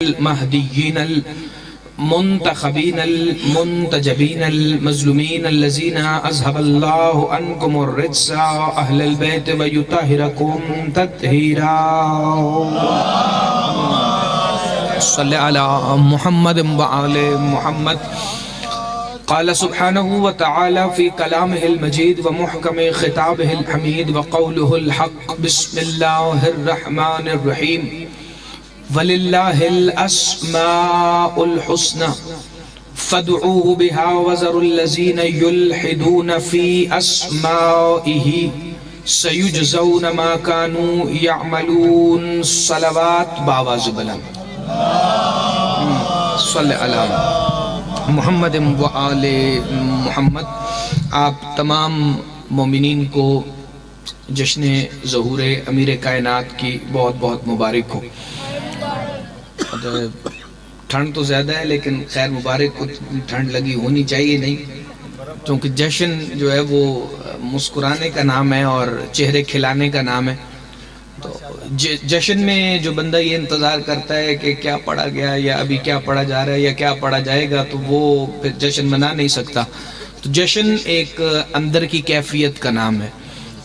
المهديين المنتخبين المنتجبين المظلومين الذين أذهب الله عنكم الرجس أهل البيت ويطهركم تطهيرا صل على محمد وآل محمد. قال سبحانه وتعالى في كلامه المجيد ومحكم خطابه الحميد وقوله الحق بسم الله الرحمن الرحيم وَلِلَّهِ الْأَسْمَاءُ الْحُسْنَى فَادْعُوهُ بِهَا وَذَرُوا الَّذِينَ يُلْحِدُونَ فِي أَسْمَائِهِ سَيُجْزَوْنَ مَا كَانُوا يَعْمَلُونَ. صلوات بآواز بلند صلی علی محمد و آل محمد. آپ تمام مومنین کو جشن ظہور امیر کائنات کی بہت بہت مبارک ہو. ٹھنڈ تو زیادہ ہے لیکن خیر مبارک کو ٹھنڈ لگی ہونی چاہیے نہیں، کیونکہ جشن جو ہے وہ مسکرانے کا نام ہے اور چہرے کھلانے کا نام ہے. تو جشن میں جو بندہ یہ انتظار کرتا ہے کہ کیا پڑھا گیا یا ابھی کیا پڑھا جا رہا ہے یا کیا پڑھا جائے گا تو وہ پھر جشن منا نہیں سکتا. تو جشن ایک اندر کی کیفیت کا نام ہے،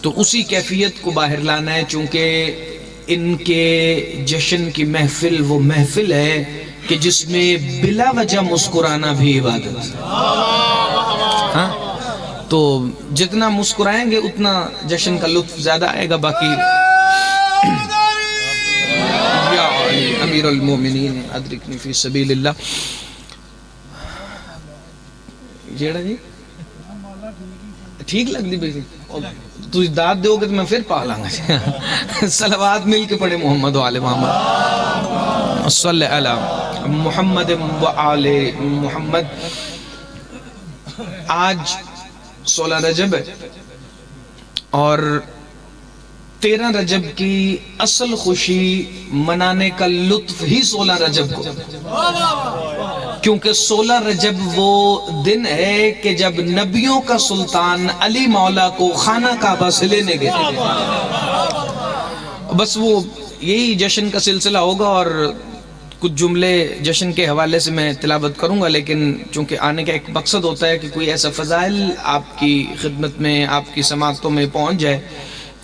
تو اسی کیفیت کو باہر لانا ہے. چونکہ ان کے جشن کی محفل وہ محفل ہے کہ جس میں بلا وجہ مسکرانا بھی عبادت. ہاں تو جتنا مسکرائیں گے اتنا جشن کا لطف زیادہ آئے گا. باقی یا امیر المومنین ادرکنی فی سبیل اللہ. جیڑا جی ٹھیک لگ دی بھائی تو داد دے ہوگے تو میں پھر پالا گا. صلوات مل کے پڑھے محمد و آل محمد صلی علی محمد و آل محمد. آج 16 رجب ہے اور 13 رجب کی اصل خوشی منانے کا لطف ہی 16 رجب کو، کیونکہ 16 رجب وہ دن ہے کہ جب نبیوں کا سلطان علی مولا کو خانہ کعبہ سے لینے گئے. بس وہ یہی جشن کا سلسلہ ہوگا اور کچھ جملے جشن کے حوالے سے میں تلاوت کروں گا، لیکن چونکہ آنے کا ایک مقصد ہوتا ہے کہ کوئی ایسا فضائل آپ کی خدمت میں آپ کی سماعتوں میں پہنچ جائے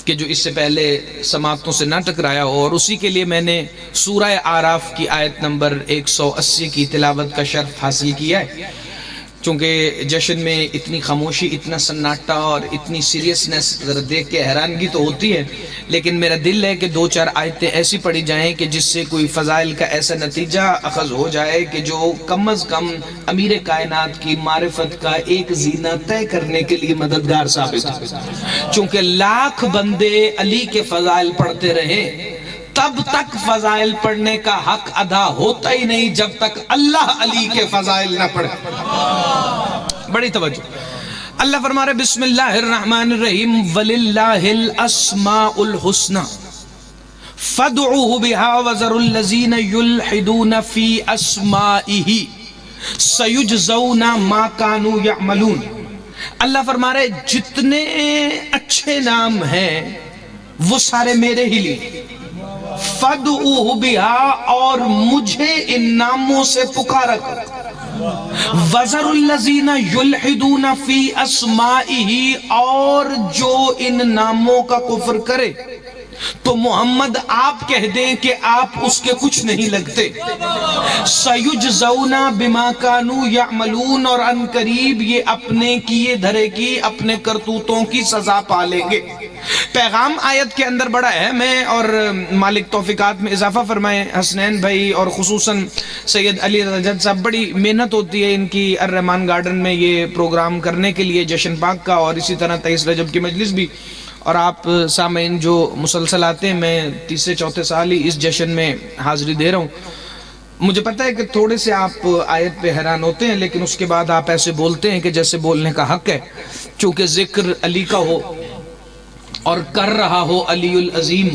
کہ جو اس سے پہلے سماعتوں سے نہ ٹکرایا ہو. اور اسی کے لیے میں نے سورہ اعراف کی آیت نمبر 180 کی تلاوت کا شرف حاصل کیا ہے. چونکہ جشن میں اتنی خاموشی، اتنا سناٹا اور اتنی سیریسنس ذرا دیکھ کے حیرانگی تو ہوتی ہے، لیکن میرا دل ہے کہ 2-4 آیتیں ایسی پڑھی جائیں کہ جس سے کوئی فضائل کا ایسا نتیجہ اخذ ہو جائے کہ جو کم از کم امیر کائنات کی معرفت کا ایک زینہ طے کرنے کے لیے مددگار ثابت ہو. چونکہ لاکھ بندے علی کے فضائل پڑھتے رہے تب تک فضائل پڑھنے کا حق ادا ہوتا ہی نہیں جب تک اللہ علی کے فضائل نہ پڑھے. بڑی توجہ. اللہ فرما رہے بسم اللہ الرحمن الرحیم وَلِلَّهِ الْأَسْمَاءُ الْحُسْنَى فَادْعُوهُ بِهَا وَذَرُوا الَّذِينَ يُلْحِدُونَ فِي أَسْمَائِهِ سَيُجْزَوْنَ مَا كَانُوا يَعْمَلُونَ. اللہ فرما رہے جتنے اچھے نام ہیں وہ سارے میرے ہی لیے. فَادْعُوهُ بِهَا اور مجھے ان ناموں سے پکارا کرو. وَذَرُوا الَّذِينَ يُلْحِدُونَ فِي أَسْمَائِهِ اور جو ان ناموں کا کفر کرے تو محمد آپ کہہ دیں کہ آپ اس کے کچھ نہیں لگتے. سَيُجْزَوْنَ بِمَا كَانُوا يَعْمَلُونَ اور ان قریب یہ اپنے کیے دھرے کی اپنے کرتوتوں کی سزا پالیں گے. پیغام آیت کے اندر بڑا اہم ہے اور مالک توفیقات میں اضافہ فرمائیں. حسنین بھائی اور خصوصاً سید علی رجب صاحب بڑی محنت ہوتی ہے ان کی الرحمان گارڈن میں یہ پروگرام کرنے کے لیے جشن پاک کا، اور اسی طرح 23 رجب کی مجلس بھی. اور آپ سامعین جو مسلسل آتے ہیں، میں 3-4 سال ہی اس جشن میں حاضری دے رہا ہوں. مجھے پتہ ہے کہ تھوڑے سے آپ آیت پہ حیران ہوتے ہیں، لیکن اس کے بعد آپ ایسے بولتے ہیں کہ جیسے بولنے کا حق ہے، چونکہ ذکر علی کا ہو اور کر رہا ہو علی العظیم.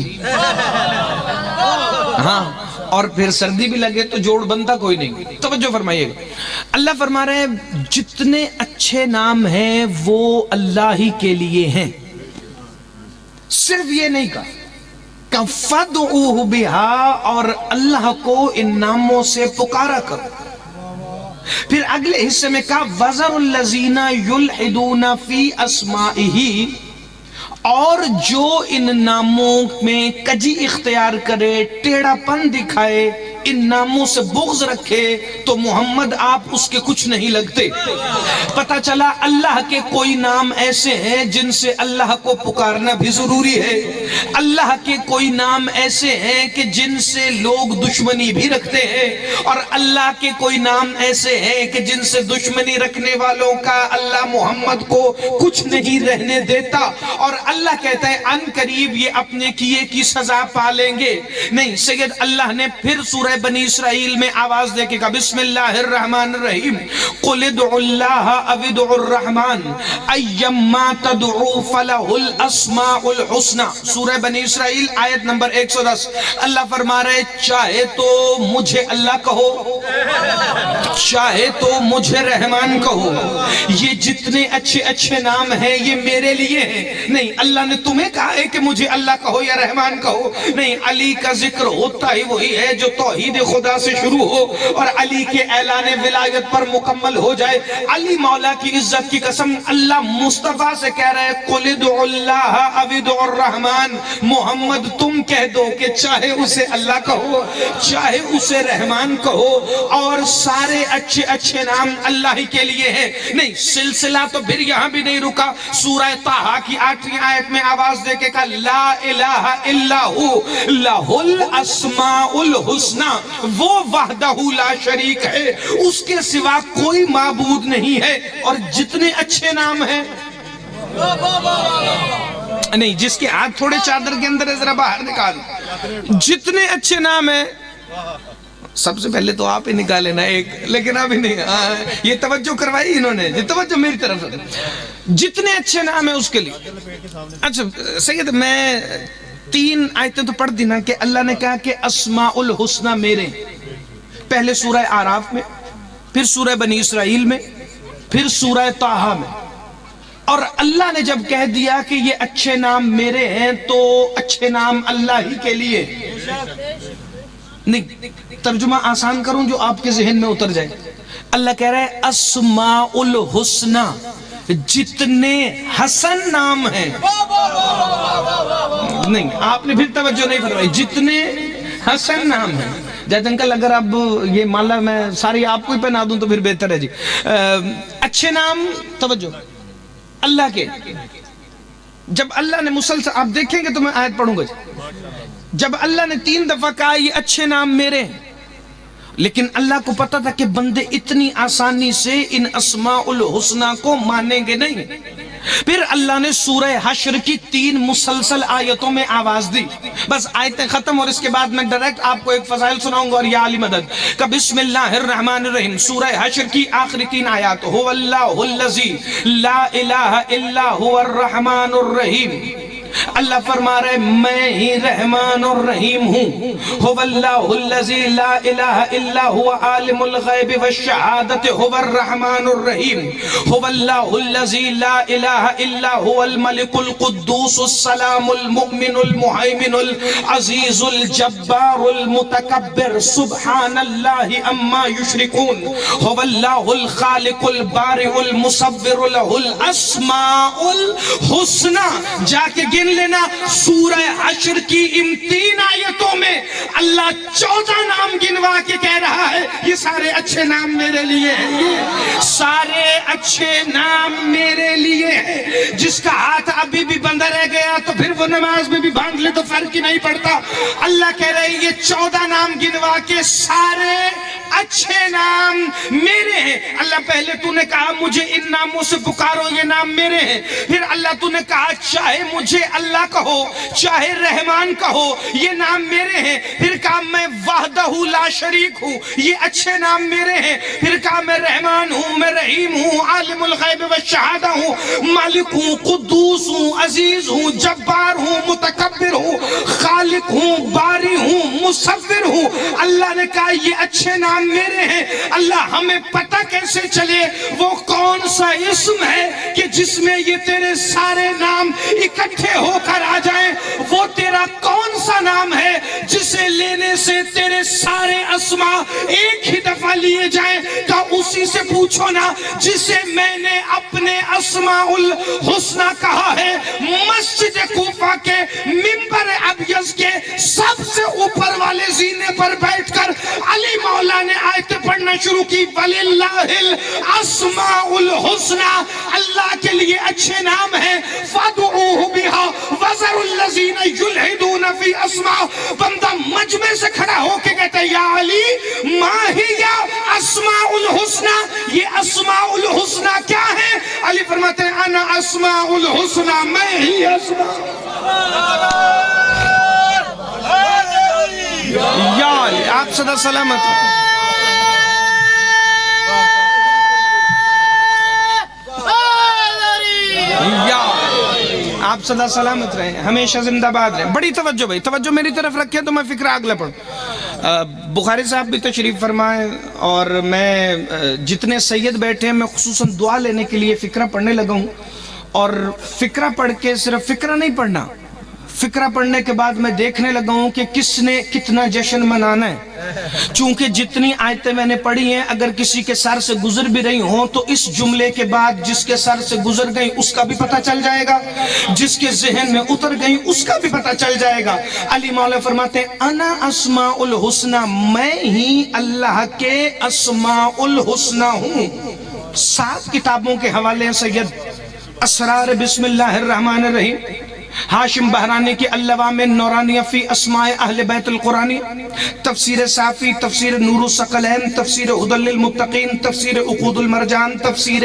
ہاں اور پھر سردی بھی لگے تو جوڑ بنتا کوئی نہیں. توجہ فرمائیے گا. اللہ فرما رہے ہیں جتنے اچھے نام ہیں وہ اللہ ہی کے لیے ہیں. صرف یہ نہیں کہا کہ فدعوہ بہا، اور اللہ کو ان ناموں سے پکارا کرو۔ پھر اگلے حصے میں کہا وَذَرُوا الَّذِينَ يُلْحِدُونَ فِي أَسْمَائِهِ، اور جو ان ناموں میں کجی اختیار کرے، ٹیڑھا پن دکھائے، ان ناموں سے بغض رکھے، تو محمد آپ اس کے کچھ نہیں لگتے۔ پتہ چلا اللہ کے کوئی نام ایسے ہیں جن سے اللہ کو پکارنا بھی ضروری ہے، اللہ کے کوئی نام ایسے ہیں کہ جن سے لوگ دشمنی بھی رکھتے ہیں، اور اللہ کے کوئی نام ایسے ہیں کہ جن سے دشمنی رکھنے والوں کا اللہ محمد کو کچھ نہیں رہنے دیتا، اور اللہ کہتا ہے ان قریب یہ اپنے کیے کی سزا پالیں گے۔ نہیں، سید اللہ نے پھر سورہ بنی اسرائیل میں آواز دے کے کہا بسم اللہ الرحمن الرحیم قل ادعوا اللہ او ادعوا الرحمن ایما تدعوا فلہ الاسماء الحسنى، سورہ بنی اسرائیل آیت نمبر 110۔ اللہ فرما رہے چاہے تو مجھے اللہ کہو، چاہے تو مجھے رحمان کہو، یہ جتنے اچھے اچھے نام ہیں یہ میرے لیے ہیں۔ نہیں، اللہ نے تمہیں کہا ہے کہ مجھے اللہ کہو یا رحمان کہو؟ نہیں، علی کا ذکر ہوتا ہی وہی ہے جو توحید خدا سے شروع ہو اور علی کے اعلان ولایت پر مکمل ہو جائے۔ علی مولا کی عزت کی قسم اللہ مصطفیٰ سے کہہ رہے قل ادعوا اللہ او ادعوا الرحمن، محمد تم کہہ دو کہ چاہے اسے اللہ کہو چاہے اسے رحمان کہو، اور سارے اچھے اچھے نام اللہ ہی کے لیے ہیں۔ نہیں، سلسلہ تو پھر یہاں بھی نہیں رکا، سورہ طٰہٰ کی 8ویں آیت میں آواز دے کے کہا لا الہ الا ہو لہ الاسماء الحسنى، وہ وحدہ لا شریک ہے، اس کے سوا کوئی معبود نہیں ہے، اور جتنے اچھے نام ہیں، نہیں جس کے ہاتھ تھوڑے چادر کے اندر ہے ذرا باہر نکال، جتنے اچھے نام ہیں سب سے پہلے تو آپ ہی نکالے نا ایک، لیکن ابھی نہیں، یہ توجہ کروائی انہوں نے، یہ توجہ میری طرف ہے، جتنے اچھے نام ہیں اس کے لیے۔ اچھا سید، میں 3 آیتیں تو پڑھ دی نا کہ اللہ نے کہا کہ اسماء الحسنى میرے، پہلے سورہ اعراف میں، پھر سورہ بنی اسرائیل میں، پھر سورہ طٰہٰ میں، اور اللہ نے جب کہہ دیا کہ یہ اچھے نام میرے ہیں تو اچھے نام اللہ ہی کے لیے۔ نہیں، ترجمہ آسان کروں جو آپ کے ذہن میں اتر جائے، اللہ کہہ رہا ہے اسماء الحسنى، جتنے حسن نام ہیں، نہیں آپ نے پھر توجہ نہیں فرمائی، جتنے حسن نام ہیں۔ جیسے انکل اگر اب یہ مالا میں ساری آپ کو ہی پہنا دوں تو پھر بہتر ہے جی۔ اچھے نام، توجہ اللہ کے، جب اللہ نے مسلسل، آپ دیکھیں گے تو میں آیت پڑھوں گا جی، جب اللہ نے 3 دفعہ کہا یہ اچھے نام میرے ہیں، لیکن اللہ کو پتا تھا کہ بندے اتنی آسانی سے ان اسماء الحسنى کو مانیں گے نہیں، پھر اللہ نے سورہ حشر کی 3 مسلسل آیتوں میں آواز دی۔ بس آیتیں ختم، اور اس کے بعد میں ڈائریکٹ آپ کو ایک فضائل سناؤں گا، اور یا علی مدد کہ بسم اللہ الرحمن الرحیم، سورہ حشر کی آخری 3 آیات، هو اللہ الذی لا الہ الا هو الرحمن الرحیم، اللہ فرما رہے میں ہی رحمان اور رحیم ہوں، هو اللہ الذی لا الہ الا هو عالم الغیب والشہادت هو الرحمن الرحیم، هو اللہ الذی لا الہ الا هو الملک القدوس السلام المؤمن المہیمن العزیز الجبار المتکبر سبحان اللہ اما یشرکون، هو اللہ الخالق البارئ المصور له الاسماء الحسنى۔ جا کے گن لینا، سورہ حشر کی ان 3 آیتوں میں اللہ 14 نام گنوا کے کہہ رہا ہے یہ سارے اچھے نام میرے لیے ہیں، سارے اچھے نام میرے لیے ہیں۔ جس کا ہاتھ ابھی بھی بندہ رہ گیا تو پھر وہ نماز میں بھی باندھ لے تو فرق ہی نہیں پڑتا۔ اللہ کہہ رہے یہ 14 نام گنوا کے سارے اچھے نام میرے ہیں۔ اللہ پہلے تو نے کہا مجھے ان ناموں سے پکارو، یہ نام میرے ہیں، پھر اللہ تو نے کہا چاہے مجھے اللہ کہو چاہے رحمان کہو یہ نام میرے ہیں، پھر کہا میں وحدہ لا شریک ہوں یہ اچھے نام میرے ہیں، پھر کہا میں رحمان ہوں، میں رحیم ہوں، عالم الغیب والشہادہ ہوں، مالک ہوں، قدوس ہوں، عزیز ہوں، جبار ہوں، متکبر ہوں، خالق ہوں، باری ہوں، مصور ہوں۔ اللہ نے کہا یہ اچھے نام نام میرے ہیں، اللہ ہمیں پتہ کیسے چلے وہ کون سا اسم ہے کہ جس میں یہ تیرے سارے نام اکٹھے ہو کر آ جائیں؟ وہ تیرا کون سا نام ہے جسے لینے سے تیرے سارے اسماء ایک ہی دفعہ لیے جائیں؟ کہ اسی سے پوچھو نا جسے میں نے اپنے اسماء الحسنہ کہا ہے۔ مسجد کوفہ کے منبر ابیض کے سب سے اوپر والے زینے پر بیٹھ کر علی مولا نے آیتیں پڑھنا شروع کی، وَلِلَّهِ الْأَسْمَاءُ الْحُسْنَى، اللہ کے لیے اچھے نام ہیں، فَادْعُوهُ بِهَا وَذَرُوا الَّذِينَ يُلْحِدُونَ فِي أَسْمَاءِ۔ بندہ مجمع سے کھڑا ہو کے کہتا ہے، یا علی ما ہی اسماء الحسنى، یہ اسماء الحسنى کیا ہے؟ علی فرماتے ہیں انا اسماء الحسنى، میں ہی اسماء۔ یا علی آپ صدا سلامت ہیں، یا آپ صدا سلامت رہیں، ہمیشہ زندہ باد رہیں۔ بڑی توجہ بھائی، توجہ میری طرف رکھیں تو میں فکرہ اگلا پڑھوں۔ بخاری صاحب بھی تشریف فرمائیں، اور میں جتنے سید بیٹھے ہیں میں خصوصاً دعا لینے کے لیے فکرہ پڑھنے لگا ہوں، اور فکرہ پڑھ کے صرف فکرہ نہیں پڑھنا، فکرہ پڑھنے کے بعد میں دیکھنے لگا ہوں کہ کس نے کتنا جشن منانا ہے۔ چونکہ جتنی آیتیں میں نے پڑھی ہیں اگر کسی کے سر سے گزر بھی رہی ہوں تو اس جملے کے بعد جس کے سر سے گزر گئی اس کا بھی پتہ چل جائے گا، جس کے ذہن میں اتر گئی اس کا بھی پتہ چل جائے گا۔ علی مولا فرماتے ہیں انا اسماء الحسنى، میں ہی اللہ کے اسماء الحسنى ہوں۔ 7 کتابوں کے حوالے ہیں سید، اسرار بسم اللہ الرحمن الرحیم، ہاشم بہرانی کی اللوام نورانیہ فی اسماء اہل بیت القرآنی، تفسیر صافی، تفسیر نور الثقلین، تفسیر ہدی للمتقین، تفسیر عقود المرجان، تفسیر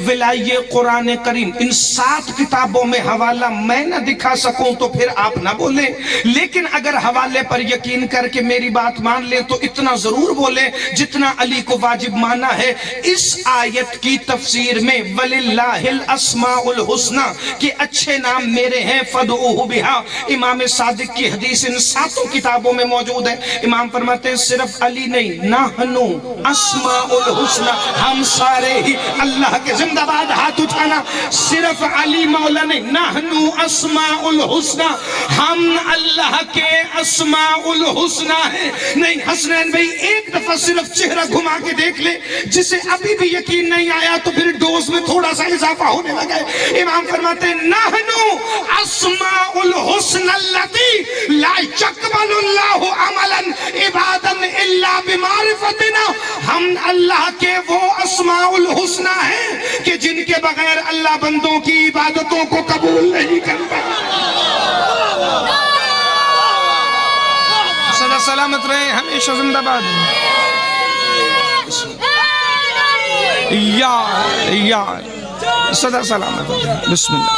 ولائی قرآن کریم۔ ان 7 کتابوں میں حوالہ میں نہ دکھا سکوں تو پھر آپ نہ بولیں، لیکن اگر حوالے پر یقین کر کے میری بات مان لیں تو اتنا ضرور بولیں جتنا علی کو واجب مانا ہے۔ اس آیت کی تفسیر میں وَلِلَّهِ الْأَسْمَاءُ الْحُسْنَى کہ اچھے نام میرے ہیں، فَدْعُوهُ بِهَا، امام صادق کی حدیث ان 7 کتابوں میں موجود ہے۔ امام فرماتے ہیں صرف علی نہیں، نحنو اسماء الحسنى، ہم سارے ہی اللہ کے، زندہ باد ہاتھ اٹھانا، صرف علی مولا نہیں، نحنو اسماء الحسنى، ہم اللہ کے اسماء الحسنى ہیں۔ نہیں حسنین بھائی ایک دفعہ صرف چہرہ گھما کے دیکھ لے، جسے ابھی بھی یقین نہیں آیا تو پھر ڈوز میں تھوڑا سا اضافہ ہونے لگا ہے۔ امام فرماتے ہیں نحنو اسماء الحسنى التي لا يقبل الله عملا عبادا الا بمعرفتنا، ہم اللہ کے وہ اسماء الحسنى ہیں کہ جن کے بغیر اللہ بندوں کی عبادتوں کو قبول نہیں کرتا۔ سدا سلامت رہے، ہمیشہ زندہ باد۔ یا سدا سلامت، بسم اللہ۔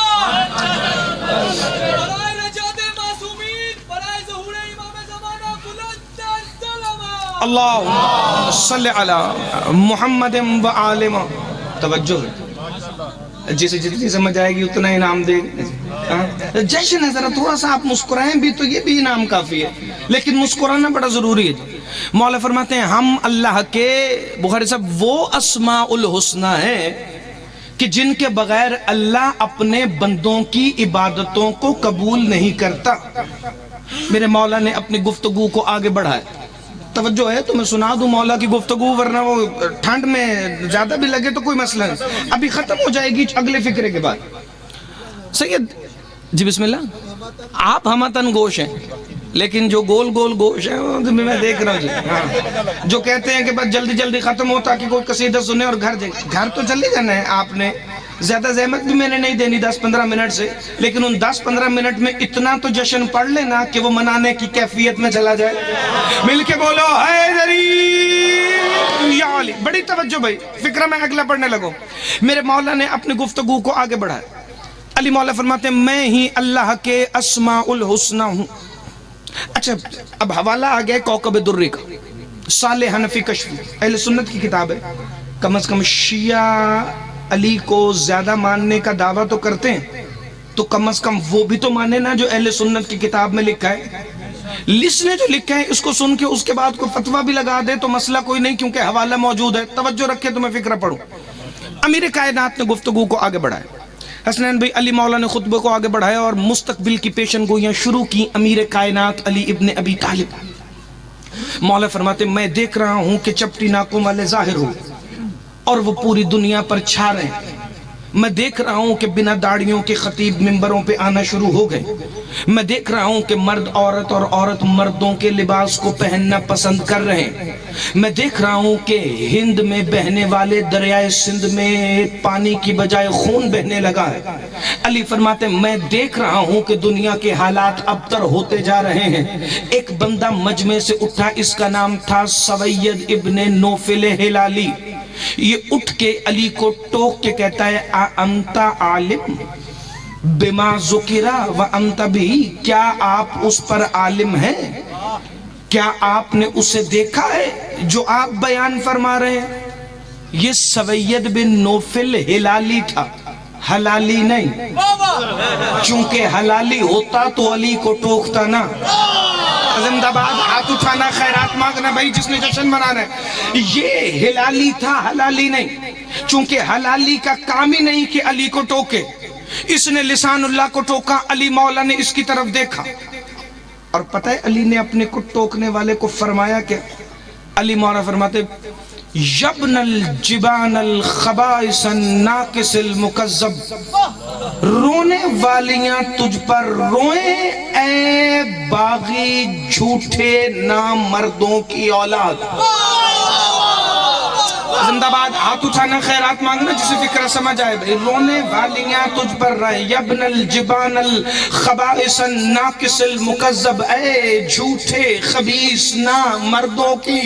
اللہ صلی علی محمد و آل محمد۔ توجہ جسے جتنی سمجھ آئے گی اتنا انعام دے گا۔ جشن ہے، ذرا تھوڑا سا آپ مسکرائیں بھی تو یہ بھی انعام کافی ہے، لیکن مسکرانا بڑا ضروری ہے۔ مولا فرماتے ہیں ہم اللہ کے، بخاری صاحب، وہ اسماء الحسنى ہیں کہ جن کے بغیر اللہ اپنے بندوں کی عبادتوں کو قبول نہیں کرتا۔ میرے مولا نے اپنی گفتگو کو آگے بڑھایا، توجہ ہے تو میں سنا دوں مولا کی گفتگو، ورنہ وہ ٹھنڈ میں زیادہ بھی لگے تو کوئی مسئلہ نہیں، ابھی ختم ہو جائے گی اگلے فکرے کے بعد۔ سید جی بسم اللہ۔ آپ ہمتن گوش ہیں، لیکن جو گول گول گوش ہیں وہ میں دیکھ رہا ہوں جی، ہاں جو کہتے ہیں کہ بس جلدی جلدی ختم ہو تاکہ کوئی قصیدہ سنے اور گھر جائے۔ گھر تو چلے جانا ہے آپ نے، زیادہ زحمت بھی میں نے نہیں دینی 10-15 منٹ سے، لیکن ان 10-15 منٹ میں اتنا تو جشن پڑھ لینا کہ وہ منانے کی کیفیت میں چلا جائے۔ مل کے بولو حیدری یا علی۔ بڑی توجہ بھائی، فکرہ میں اگلا پڑھنے لگوں۔ میرے مولا نے اپنی گفتگو کو آگے بڑھایا۔ علی مولا فرماتے ہیں میں ہی اللہ کے اسماء الحسنى ہوں۔ اچھا اب حوالہ آ گیا کوكب دری کا، صالح حنفی کشفی، اہل سنت کی کتاب ہے۔ کم از کم شیعہ علی کو زیادہ ماننے کا دعویٰ تو کرتے ہیں، تو کم از کم وہ بھی تو مانے نا جو اہل سنت کی کتاب میں لکھا ہے۔ لسٹ نے جو لکھا ہے اس کو سن کے اس کے بعد کوئی فتویٰ بھی لگا دے تو مسئلہ کوئی نہیں، کیونکہ حوالہ موجود ہے، توجہ رکھے تو میں فکرہ پڑھوں۔ امیر کائنات نے گفتگو کو آگے بڑھایا، حسنین بھائی علی مولا نے خطبے کو آگے بڑھایا اور مستقبل کی پیشن گوئیاں شروع کی امیر کائنات علی ابن ابی طالب۔ مولا فرماتے میں دیکھ رہا ہوں کہ چپٹی ناکوں والے ظاہر ہو اور وہ پوری دنیا پر چھا رہے ہیں، میں دیکھ رہا ہوں کہ بنا داڑھیوں کے خطیب منبروں پہ آنا شروع ہو گئے، میں دیکھ رہا ہوں کہ مرد عورت اور عورت مردوں کے لباس کو پہننا پسند کر رہے ہیں، میں دیکھ رہا ہوں کہ ہند میں بہنے والے دریائے سندھ میں پانی کی بجائے خون بہنے لگا ہے۔ علی فرماتے ہیں میں دیکھ رہا ہوں کہ دنیا کے حالات ابتر ہوتے جا رہے ہیں۔ ایک بندہ مجمع سے اٹھا، اس کا نام تھا سوید ابن نوفل ہلالی، یہ اٹھ کے علی کو ٹوک کے کہتا ہے انت عالم بما ذکرہ وانت بھی، کیا آپ اس پر عالم ہیں؟ کیا آپ نے اسے دیکھا ہے جو آپ بیان فرما رہے ہیں؟ یہ سوید بن نوفل ہلالی تھا، حلالی نہیں، چونکہ حلالی ہوتا تو علی کو ٹوکتا نا۔ زندہ باد، ہاتھ اٹھانا، خیرات مانگنا بھائی جس نے جشن منانا ہے۔ یہ ہلالی تھا، حلالی نہیں، چونکہ حلالی کا کام ہی نہیں کہ علی کو ٹوکے، اس نے لسان اللہ کو ٹوکا، علی مولا نے اس کی طرف دیکھا اور پتہ ہے علی نے اپنے کو ٹوکنے والے کو فرمایا کیا؟ علی مولا فرماتے یبن الجبان الخبائث الناقص المکذب، رونے والیاں تجھ پر روئیں اے باغی جھوٹے نامردوں کی اولاد۔ زندہ باد، ہاتھ اٹھانا، خیرات مانگنا جسے فکرہ سمجھ آئے بھائی۔ رونے والیاں تجھ پر رہیں، یبن الجبان الخبائث الناقص المکذب، اے جھوٹے خبیث نامردوں کی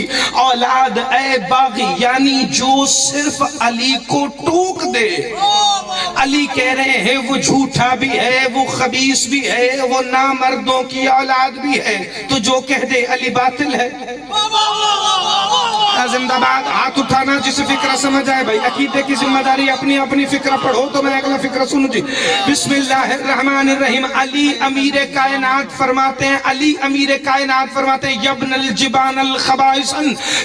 اولاد، اے باغی، یعنی جو صرف علی کو ٹوک دے۔ علی کہہ رہے ہیں وہ جھوٹا بھی ہے، وہ خبیث بھی ہے، وہ نامردوں کی اولاد بھی ہے، تو جو کہہ دے علی باطل ہے۔ زندہ باد، ہاتھ اٹھانا جسے فکرہ سمجھ آئے بھائی۔ عقیدے کی ذمہ داری اپنی اپنی فکرہ پڑھو تو میں اگلا فکرہ سنوں جی۔ بسم اللہ الرحمن الرحیم۔ علی امیر کائنات فرماتے ہیں، علی امیر کائنات فرماتے ہیں یبن الجبان الخبائث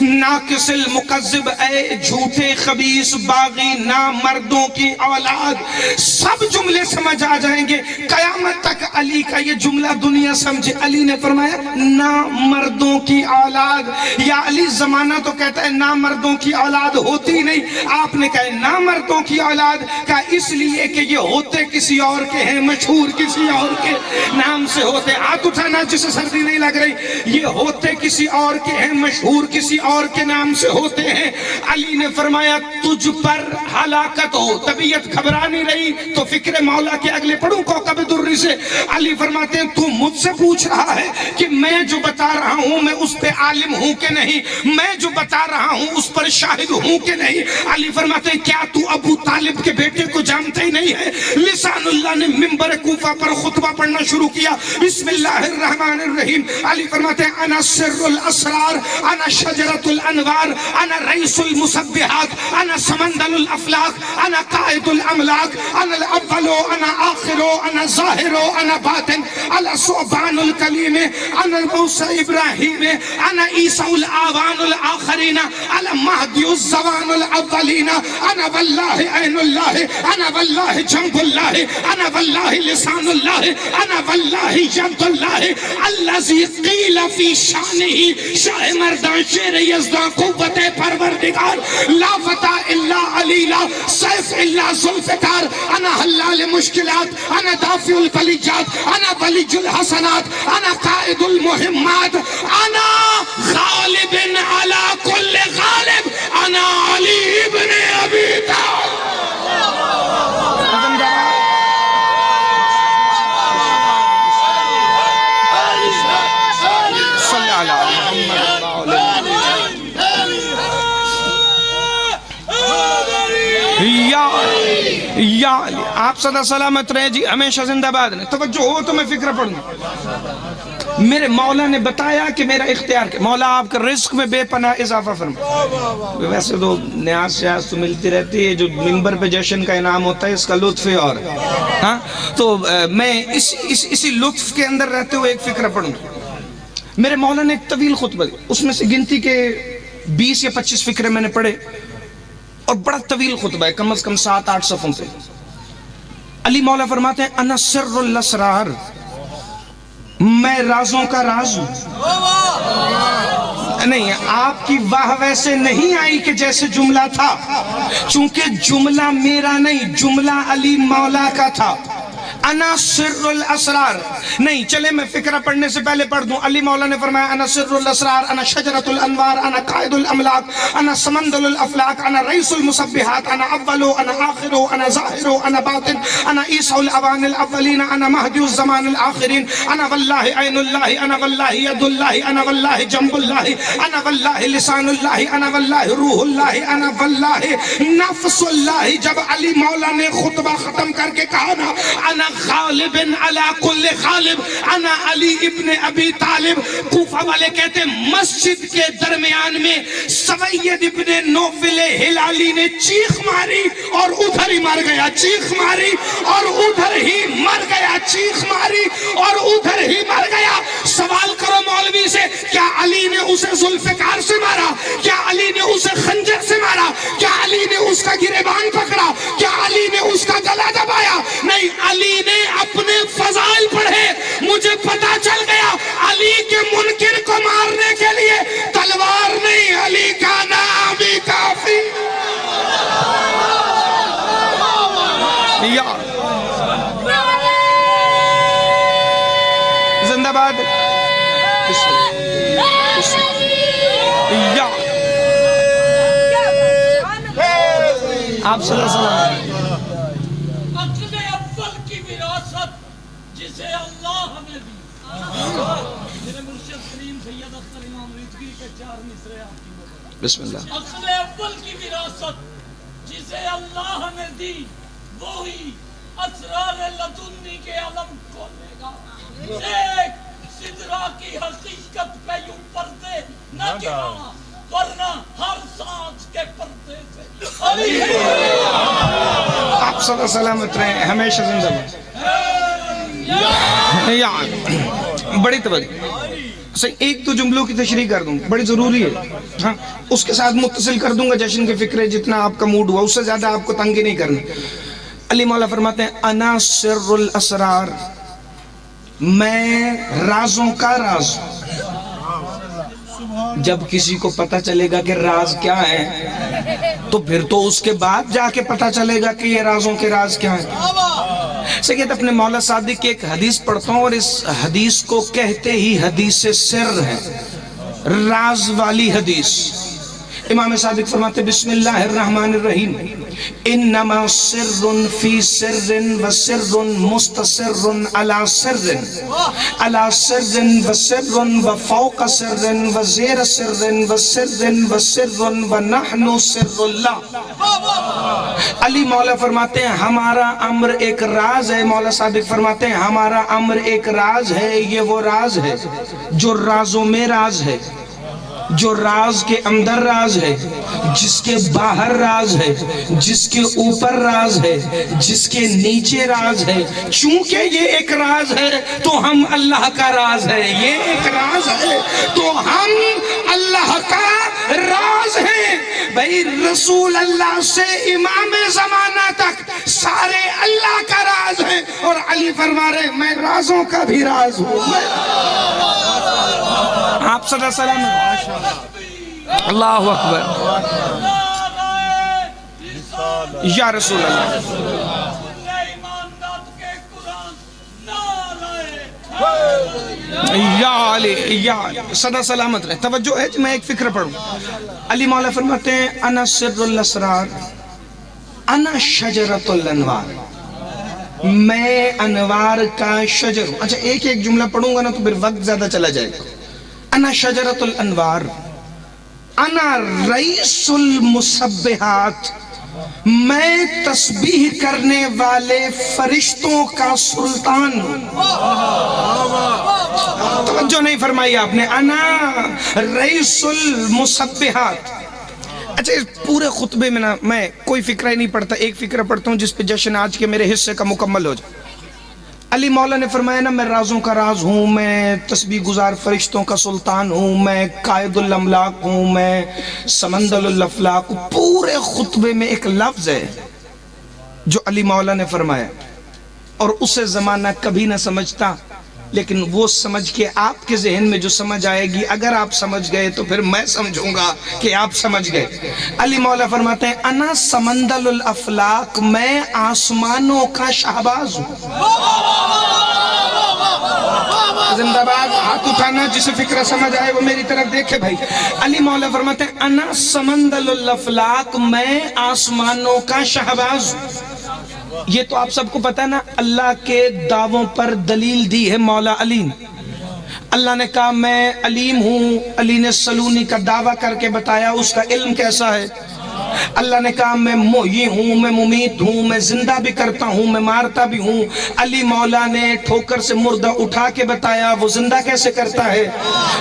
ناقص المکذب، اے جھوٹے خبیث باغی نامردوں کی اولاد۔ سب جملے سمجھ آ جائیں گے، قیامت تک علی کا یہ جملہ دنیا سمجھے۔ علی نے فرمایا نامردوں کی اولاد، یا علی زمانہ تو کہتا ہے نامردوں کی اولاد ہوتی نہیں، آپ نے کہا نامردوں کی اولاد کا اس لیے کہ یہ ہوتے کسی اور کے ہیں، مشہور کسی اور کے نام سے ہوتے۔ ہاتھ اٹھانا جسے سردی نہیں لگ رہی، یہ ہوتے کسی اور کے ہیں، مشہور کسی اور کے نام سے ہوتے ہیں۔ علی نے فرمایا تجھ پر ہلاکت ہو، طبیعت گھبرا نہیں رہی تو فکر مولا کے اگلے پڑھوں کوکب دری سے۔ علی فرماتے ہیں تو مجھ سے پوچھ رہا ہے کہ میں جو بتا رہا ہوں میں اس پہ عالم ہوں کہ نہیں، میں جو بتا رہا ہوں اس پر شاہد ہوں کہ نہیں۔ علی فرماتے ہیں کیا تو ابو طالب کے بیٹے کو جانتے ہی نہیں ہے؟ لسان اللہ نے منبر کوفہ پر خطبہ پڑھنا شروع کیا، بسم اللہ الرحمن الرحیم۔ علی فرماتے ہیں انا سر الاسرار، انا شجرت الانوار، انا رئیس المسبحات، انا سمندل الافلاق، انا قائد الاملاک، انا الاول، انا آخر، انا ظاہر، انا باطن، انا صعبان الکلیم، انا موسیٰ ابراہیم، انا عیسیٰ الاوان الآخرین، انا مہدی الزوان الاولین، انا واللہ عین اللہ، انا واللہ جنب اللہ، انا واللہ لسان اللہ، انا واللہ ید اللہ، الذی قیل فی شانہ، شاہ مردان شیر یزدان قوت پروردگار، لا فتح الا علیلہ، سیف الا ذوالفقار، انا حلال مشکلات، انا دافع البلیجات، انا ولی الحسنات، انا قائد المہمات، انا غالب علی کل غالب، انا علی ابن ابی طالب۔ صلی اللہ یا آپ صدا سلامت رہے جی، ہمیشہ زندہ باد رہے۔ توجہ ہو تو میں فکر پڑھوں۔ میرے مولا نے بتایا کہ میرا اختیار کہ مولا آپ کا رزق میں بے پناہ اضافہ فرمائے۔ ویسے تو نیاز شیاز تو ملتی رہتی ہے، جو منبر پہ جشن کا انعام ہوتا ہے اس کا لطف ہے، اور ہاں تو میں اسی لطف کے اندر رہتے ہوئے ایک فکر پڑھوں۔ میرے مولا نے ایک طویل خطبہ دیا، اس میں سے گنتی کے 20 یا 25 فقرے میں نے پڑھے، اور بڑا طویل خطبہ ہے، کم از کم 7-8 صفحوں سے۔ علی مولا فرماتے ہیں انا سر الاسرار، میں رازوں کا راز ہوں۔ نہیں، آپ کی واہ ویسے نہیں آئی کہ جیسے جملہ تھا، چونکہ جملہ میرا نہیں، جملہ علی مولا کا تھا۔ انا سر الاسرار نہیں، چلے میں فقرہ پڑھنے سے پہلے پڑھ دوں۔ علی مولا نے فرمایا انا سر الاسرار، انا شجرۃ الانوار، انا قائد الاملاک، انا سمندل الافلاک، انا رئیس المسبحات، انا اول، انا آخر، انا ظاہر، انا باطن، انا عیسیٰ الاوان الاولین، انا مہدی الزمان الاخرین، انا واللہ عین اللہ، انا واللہ ید اللہ، انا واللہ جنب اللہ، انا واللہ لسان اللہ، انا واللہ روح اللہ، انا واللہ نفس اللہ۔ جب علی مولا نے خطبہ ختم کر کے کہا نا انا غالب علی کل غالب، انا علی ابن ابی طالب، کوفہ والے کہتے ہیں مسجد کے درمیان میں سوید ابن نوفل ہلالی نے چیخ ماری اور ادھر ہی مر گیا، چیخ ماری اور ادھر ہی مر گیا، چیخ ماری اور ادھر ہی مر گیا۔ سوال کرو مولوی سے، کیا علی نے اسے ذوالفقار سے مارا؟ کیا علی نے اسے خنجر سے مارا؟ کیا علی نے اس کا گریبان پکڑا؟ کیا علی نے اس کا گلا دبایا؟ نہیں، علی نے اپنے فضائل پڑھے، مجھے پتا چل گیا علی کے منکر کو مارنے کے لیے تلوار نہیں، علی کا نام ہی کافی۔ یا زندہ باد، یا آپ صلی اللہ علیہ وسلم جسے اللہ ہمیں دی۔ میرے مرشد کریم سید اختر امام رضوی کے 4 مصرے آپ کی مدد۔ بسم اللہ۔ عقل اول کی وراثت جسے اللہ ہمیں دی، وہی اسرار لدنی کے علم کھولے گا۔ ایک سدرا کی حقیقت پہ یوں پردے نہ گرا، ورنہ ہر سانس کے پردے سے علی آپ صلی اللہ علیہ وسلم رہے ہمیشہ زندہ باد۔ بڑی توجہ، ایک تو جملوں کی تشریح کر دوں، بڑی ضروری ہے، ہاں اس کے ساتھ متصل کر دوں گا جشن کے فکرے، جتنا آپ کا موڈ ہوا اس سے زیادہ آپ کو تنگی نہیں کرنا۔ علی مولا فرماتے ہیں انا سر الاسرار، میں رازوں کا راز ہوں۔ جب کسی کو پتا چلے گا کہ راز کیا ہے تو پھر تو اس کے بعد جا کے پتا چلے گا کہ یہ رازوں کے راز کیا ہیں۔ سید اپنے مولا صادق کی ایک حدیث پڑھتا ہوں، اور اس حدیث کو کہتے ہی حدیث سر ہے، راز والی حدیث۔ امام صادق فرماتے بسم اللہ الرحمن الرحیم، انما سر فی سر و سر مستسر علی سر علی سر و سر و فوق سر و زیر سر و سر و سر و نحن سر اللہ۔ علی مولا فرماتے ہیں ہمارا امر ایک راز ہے، مولا صادق فرماتے ہیں ہمارا امر ایک راز ہے، یہ وہ راز ہے جو رازوں میں راز ہے، جو راز کے اندر راز ہے، جس کے باہر راز ہے، جس کے اوپر راز ہے، جس کے نیچے راز ہے۔ چونکہ یہ ایک راز ہے تو ہم اللہ کا راز ہے، یہ ایک راز ہے تو ہم اللہ کا راز ہیں۔ بھئی رسول اللہ سے امام زمانہ تک سارے اللہ کا راز ہیں، اور علی فرما رہے میں رازوں کا بھی راز ہوں۔ آپ صلی اللہ علیہ وسلم، اللہ اکبر، یا رسول اللہ، یا علی، یا صدا سلامت رہے۔ توجہ ہے میں ایک فکر پڑھوں۔ علی مولا فرماتے ہیں انا سر الاسرار، انا شجرۃ الانوار، میں انوار کا شجر ہوں۔ اچھا ایک ایک جملہ پڑھوں گا نا تو پھر وقت زیادہ چلا جائے گا۔ انا شجرۃ الانوار، انا رئیس المسبحات، میں تسبیح کرنے والے فرشتوں کا سلطان ہوں۔ توجہ نہیں فرمائی آپ نے، انا رئیس المسبحات۔ اچھا اس پورے خطبے میں نا میں کوئی فکرہ ہی نہیں پڑھتا، ایک فکرہ پڑھتا ہوں جس پہ جشن آج کے میرے حصے کا مکمل ہو جائے۔ علی مولا نے فرمایا نا، میں رازوں کا راز ہوں، میں تسبیح گزار فرشتوں کا سلطان ہوں، میں قائد الاملاک ہوں، میں سمندر الافلاک ہوں. پورے خطبے میں ایک لفظ ہے جو علی مولا نے فرمایا، اور اسے زمانہ کبھی نہ سمجھتا، لیکن وہ سمجھ کے آپ کے ذہن میں جو سمجھ آئے گی، اگر آپ سمجھ گئے تو پھر میں سمجھوں گا کہ آپ سمجھ گئے. علی مولا فرماتے ہیں انا سمندر الافلاک، میں آسمانوں کا شہباز ہوں. زندہ باد. ہاتھ اٹھانا جسے فکرہ سمجھ آئے وہ میری طرف دیکھے بھائی. علی مولا فرماتے ہیں انا سمندر الافلاک، میں آسمانوں کا شہباز ہوں. یہ تو آپ سب کو پتا ہے نا، اللہ کے دعووں پر دلیل دی ہے مولا علی نے. اللہ نے کہا میں علیم ہوں، علی نے سلونی کا دعویٰ کر کے بتایا اس کا علم کیسا ہے. اللہ نے کہا میں محیی ہوں، میں ممیت ہوں، میں زندہ بھی کرتا ہوں، میں مارتا بھی ہوں. علی مولا نے ٹھوکر سے مردہ اٹھا کے بتایا وہ زندہ کیسے کرتا ہے.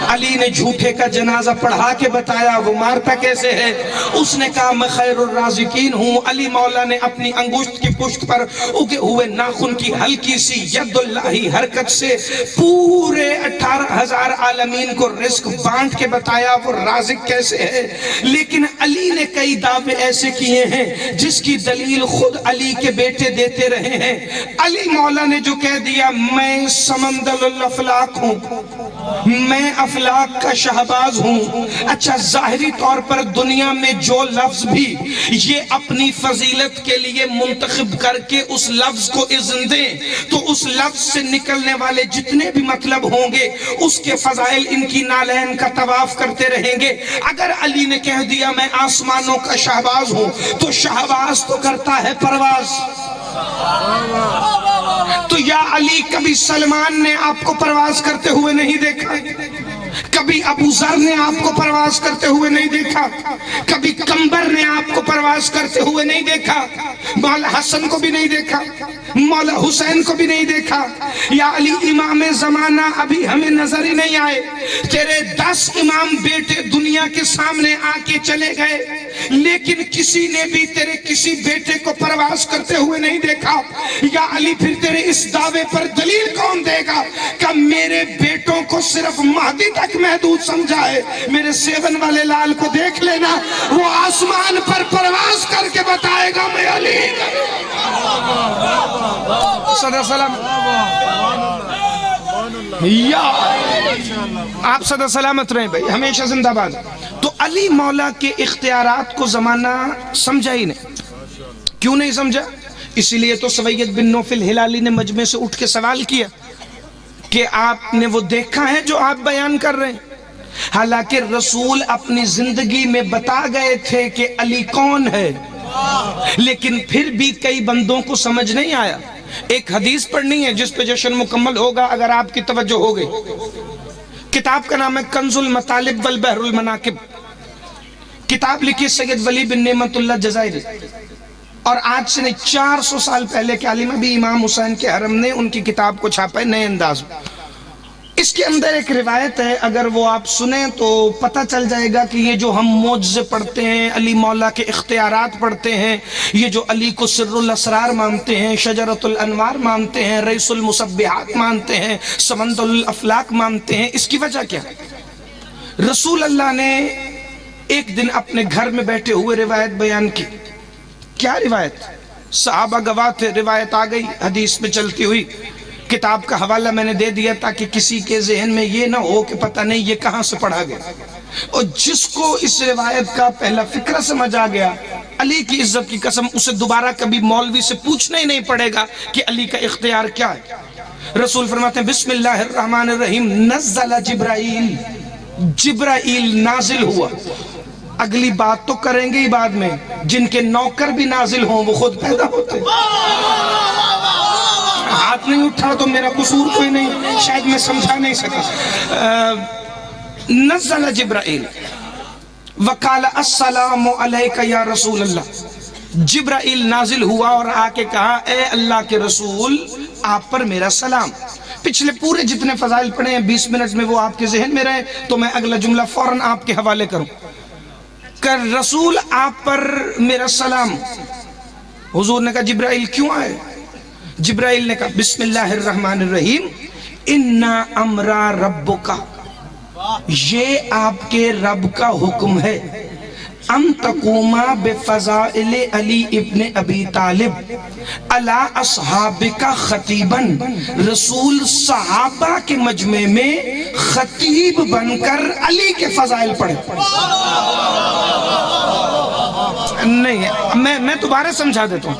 علی نے جھوٹے کا جنازہ پڑھا کے بتایا وہ مارتا کیسے ہے. اس نے کہا میں خیر الرازقین ہوں. علی مولا نے اپنی انگشت کی پشت پر اگے ہوئے ناخن کی ہلکی سی ید اللہی حرکت سے پورے 18,000 عالمین کو رزق بانٹ کے بتایا وہ رازق کیسے ہے. لیکن علی نے کئی دعوے ایسے کیے ہیں جس کی دلیل خود علی کے بیٹے دیتے رہے ہیں. علی مولا نے جو کہہ دیا میں سمندر الافلاک ہوں، میں افلاک کا شہباز ہوں. اچھا ظاہری طور پر دنیا میں جو لفظ بھی یہ اپنی فضیلت کے لیے منتخب کر کے اس لفظ کو اذن دیں تو اس لفظ سے نکلنے والے جتنے بھی مطلب ہوں گے اس کے فضائل ان کی نالین کا طواف کرتے رہیں گے. اگر علی نے کہہ دیا میں آسمانوں کا شہباز ہوں تو شہباز تو کرتا ہے پرواز. تو یا علی کبھی سلمان نے آپ کو پرواز کرتے ہوئے نہیں دیکھا، کبھی ابو ذر نے آپ کو پرواز کرتے ہوئے نہیں دیکھا، کبھی کمبر نے آپ کو پرواز کرتے ہوئے نہیں دیکھا، مولا حسن کو بھی نہیں دیکھا، مولا حسین کو بھی نہیں دیکھا. یا علی امام زمانہ ابھی ہمیں نظر ہی نہیں آئے. تیرے 10 امام بیٹے دنیا کے سامنے آ کے چلے گئے لیکن کسی نے بھی تیرے کسی بیٹے کو پرواز کرتے ہوئے نہیں دیکھا. یا علی پھر تیرے اس دعوے پر دلیل کون دے گا کہ میرے بیٹوں کو صرف مہدی تک محدود سمجھا ہے. میرے 7 والے لال کو دیکھ لینا، وہ آسمان پر پرواز کر کے بتائے گا میں علی. صدر سلام یا آپ صدر سلامت رہیں بھائی، ہمیشہ زندہ باد. تو علی مولا کے اختیارات کو زمانہ سمجھا ہی نہیں. کیوں نہیں سمجھا؟ اسی لیے تو سوید بن نوفل ہلالی نے مجمع سے اٹھ کے سوال کیا کہ آپ نے وہ دیکھا ہے جو آپ بیان کر رہے ہیں؟ حالانکہ رسول اپنی زندگی میں بتا گئے تھے کہ علی کون ہے، لیکن پھر بھی کئی بندوں کو سمجھ نہیں آیا. ایک حدیث پڑھنی ہے جس پہ جشن مکمل ہوگا اگر آپ کی توجہ ہو گئی. کتاب کا نام ہے کنز المطالب والبحر المناقب. کتاب لکھی سید ولی بن نعمت اللہ جزائری، اور آج سے نہیں 400 سال پہلے کے عالم ابھی امام حسین کے حرم نے ان کی کتاب کو چھاپا ہے نئے انداز میں. اس کے اندر ایک روایت ہے، اگر وہ آپ سنیں تو پتہ چل جائے گا کہ یہ جو ہم معجزے پڑھتے ہیں، علی مولا کے اختیارات پڑھتے ہیں، یہ جو علی کو سر الاسرار مانتے ہیں، شجرۃ الانوار مانتے ہیں، رئیس المسبحات مانتے ہیں، سمندر الافلاک مانتے ہیں، اس کی وجہ کیا؟ رسول اللہ نے ایک دن اپنے گھر میں بیٹھے ہوئے روایت بیان کی. کیا روایت؟ صحابہ گواہ تھے، روایت آ گئی حدیث میں چلتی ہوئی. کتاب کا حوالہ میں نے دے دیا تاکہ کسی کے ذہن میں یہ نہ ہو کہ پتہ نہیں یہ کہاں سے پڑھا گیا. اور جس کو اس روایت کا پہلا فکرہ سمجھ آ گیا، علی کی عزت کی قسم اسے دوبارہ کبھی مولوی سے پوچھنا ہی نہیں پڑے گا کہ علی کا اختیار کیا ہے. رسول فرماتے ہیں بسم اللہ الرحمن الرحیم نزل جبرائیل، جبرائیل نازل ہوا. اگلی بات تو کریں گے ہی بعد میں، جن کے نوکر بھی نازل ہوں وہ خود پیدا ہوتے. ہاتھ نہیں اٹھا تو میرا قصور کوئی نہیں، شاید میں سمجھا نہیں سکا. نزل جبرائیل وقال السلام علیک یا رسول اللہ. جبرائیل نازل ہوا اور آ کے کہا اے اللہ کے رسول آپ پر میرا سلام. پچھلے پورے جتنے فضائل پڑھے ہیں 20 منٹ میں وہ آپ کے ذہن میں رہے تو میں اگلا جملہ فوراً آپ کے حوالے کروں. کہ رسول آپ پر میرا سلام. حضور نے کہا جبرائیل کیوں آئے؟ جبرائیل نے کہا بسم اللہ الرحمن الرحیم انا امرا ربکا، یہ آپ کے رب کا حکم ہے، ان تقوما بفضائل علی ابن ابی طالب علی اصحابکا خطیباً، رسول صحابہ کے مجمع میں خطیب بن کر علی کے فضائل پڑھے۔ نہیں، میں دوبارہ سمجھا دیتا ہوں۔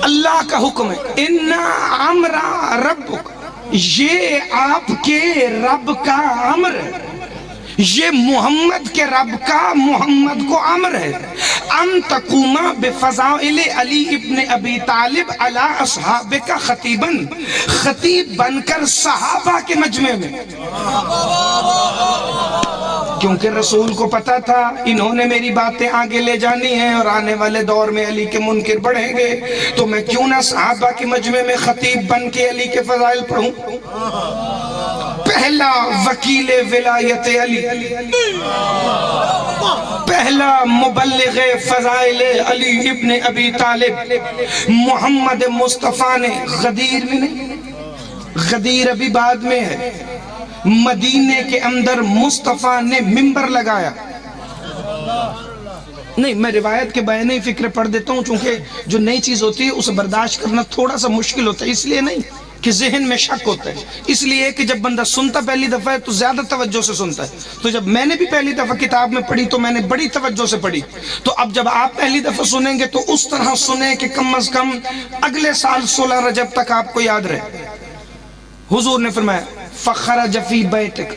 اللہ کا حکم ہے انا امرا ربک، یہ آپ کے رب کا امر ہے، یہ محمد کے رب کا محمد کو امر ہے، ان تقوما بفضائل علی ابن ابی طالب علی اصحابکا خطیباً، خطیب بن کر صحابہ کے مجمع میں۔ کیونکہ رسول کو پتا تھا انہوں نے میری باتیں آگے لے جانی ہیں اور آنے والے دور میں علی کے منکر بڑھیں گے، تو میں کیوں نہ صحابہ کے مجمع میں خطیب بن کے علی کے فضائل پڑھوں۔ پہلا وکیل ولایت علی، پہلا مبلغ فضائل علی ابن ابی طالب محمد مصطفیٰ نے غدیر میں نہیں، غدیر ابھی بعد میں ہے، مدینے کے اندر مصطفیٰ نے منبر لگایا۔ نہیں، میں روایت کے بیان فکر پڑھ دیتا ہوں، چونکہ جو نئی چیز ہوتی ہے اسے برداشت کرنا تھوڑا سا مشکل ہوتا ہے، اس لیے نہیں کہ ذہن میں شک ہوتا ہے، اس لیے کہ جب بندہ سنتا پہلی دفعہ ہے تو زیادہ توجہ سے سنتا ہے۔ تو جب میں نے بھی پہلی دفعہ کتاب میں پڑھی تو میں نے بڑی توجہ سے پڑھی، تو اب جب آپ پہلی دفعہ سنیں گے تو اس طرح سنیں کہ کم از کم اگلے سال 16 رجب تک آپ کو یاد رہے۔ حضور نے فرمایا فخرج فی بیتک،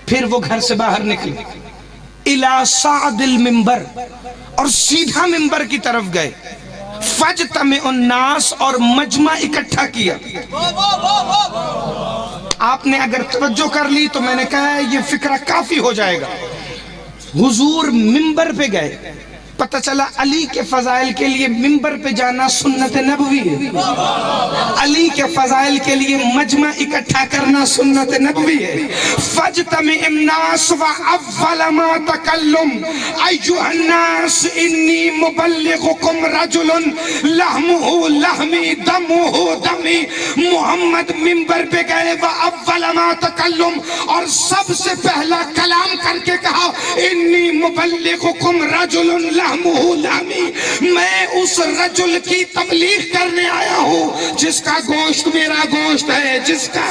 پھر وہ گھر سے باہر نکلے، الی صعد المنبر، اور سیدھا منبر کی طرف گئے، فاجتمع الناس، اور مجمع اکٹھا کیا۔ آپ نے اگر توجہ کر لی تو میں نے کہا ہے یہ فکرہ کافی ہو جائے گا۔ حضور منبر پہ گئے، پتہ چلا علی کے فضائل کے لیے منبر پہ جانا سنت نبوی ہے، علی کے فضائل کے لیے مجمع اکٹھا کرنا سنت نبوی ہے۔ فاجتمع الناس واول ما تکلم ایھا الناس انی مبلغکم رجل لحمہ لحمی دمہ دمی۔ محمد منبر پہ گئے واول ما تکلم، اور سب سے پہلا کلام کر کے کہا انی مبلغکم رجل لحمہ لحمی، میں اس رجل کی تبلیغ کرنے آیا ہوں جس کا گوشت میرا گوشت ہے، جس کا